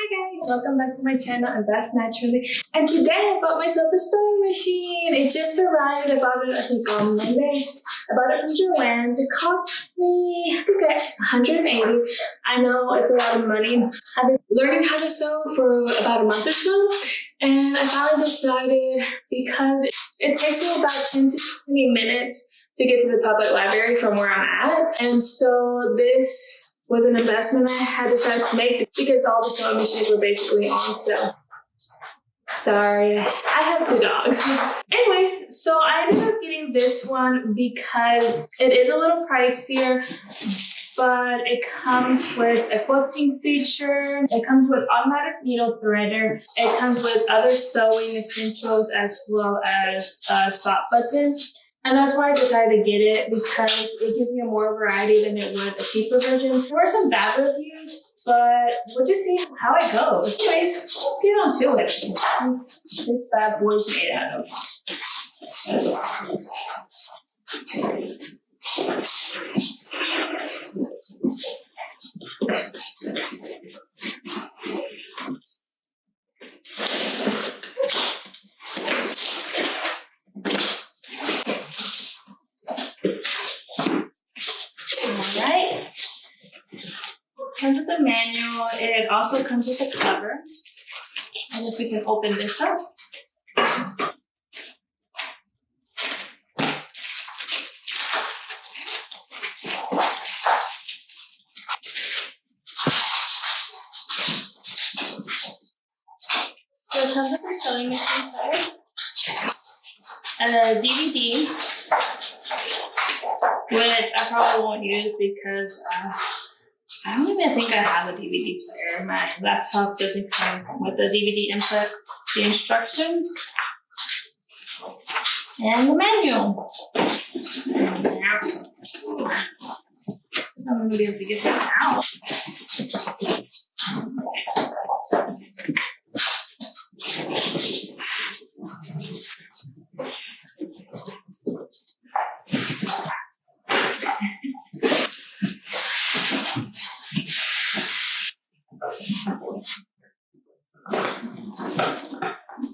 guys, welcome back to my channel and Best Naturally. And today I bought myself a sewing machine. It just arrived. I bought it I think on Monday. I bought it from Joann's. It cost me $180. I know it's a lot of money. I've been learning how to sew for about a month or so, and I finally decided because it takes me about 10 to 20 minutes to get to the public library from where I'm at, and so this was an investment I had decided to make because all the sewing machines were basically on sale. Sorry, I have 2 dogs. Anyways, so I ended up getting this one because it is a little pricier, but it comes with a quilting feature. It comes with automatic needle threader. It comes with other sewing essentials as well as a stop button. And that's why I decided to get it, because it gives me more variety than it would a cheaper version. There were some bad reviews, but we'll just see how it goes. Anyways, let's get on to it. This bad boy's made out of. Comes with the manual. It also comes with a cover. And if we can open this up. So it comes with a sewing machine side and a DVD, which I probably won't use because I don't even think I have a DVD player. My laptop doesn't come with a DVD input. The instructions and the manual. I'm going to be able to get this out.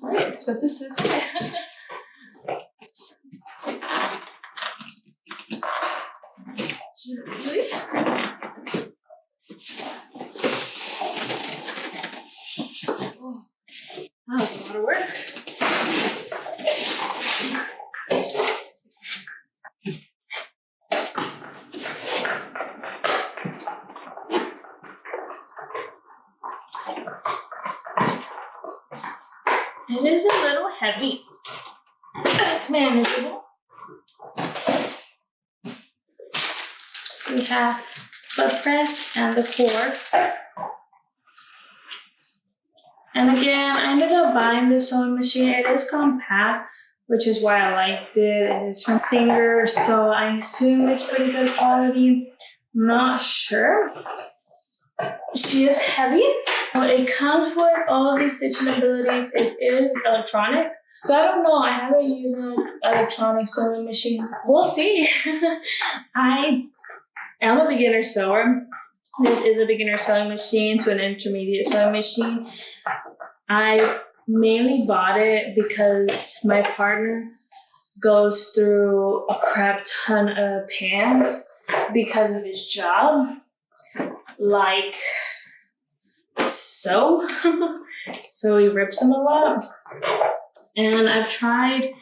Right, that's what this is. Oh, that was a lot of work. It is a little heavy, but it's manageable. We have the press and the cord. And again, I ended up buying this sewing machine. It is compact, which is why I liked it. It is from Singer, so I assume it's pretty good quality. I'm not sure. She is heavy. It comes with all of these stitching abilities. It is electronic. So I don't know. I haven't used an electronic sewing machine. We'll see. I am a beginner sewer. This is a beginner sewing machine to an intermediate sewing machine. I mainly bought it because my partner goes through a crap ton of pants because of his job. Like so. So he rips them a lot. And I've tried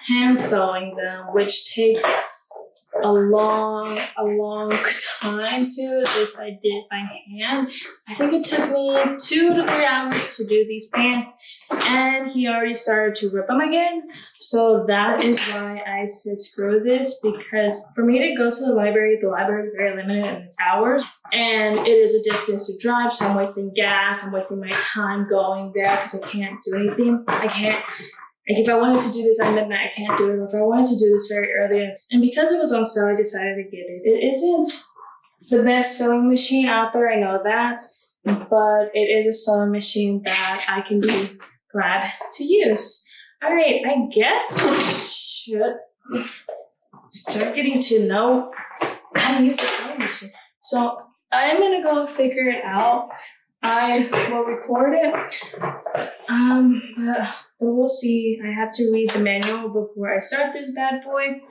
hand sewing them, which takes a long time to. This I did by hand. I think it took me 2 to 3 hours to do these pants, and he already started to rip them again. So that is why I said screw this, because for me to go to the library is very limited in its hours, and it is a distance to drive, so I'm wasting gas, I'm wasting my time going there because I can't do anything. Like if I wanted to do this at midnight, I can't do it. Or if I wanted to do this very early. And because it was on sale, I decided to get it. It isn't the best sewing machine out there, I know that. But it is a sewing machine that I can be glad to use. All right, I guess I should start getting to know how to use the sewing machine. So I'm gonna go figure it out. I will record it. But we'll see. I have to read the manual before I start this bad boy.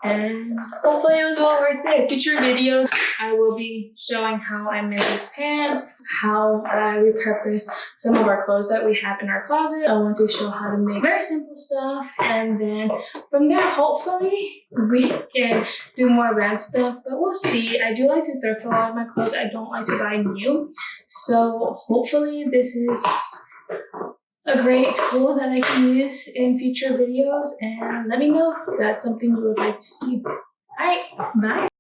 And hopefully it was well worth it. Future videos, I will be showing how I made these pants, how I repurpose some of our clothes that we have in our closet. I want to show how to make very simple stuff. And then from there, hopefully, we can do more brand stuff. But we'll see. I do like to thrift a lot of my clothes. I don't like to buy new. So hopefully this is a great tool that I can use in future videos, and let me know if that's something you would like to see. All right, bye.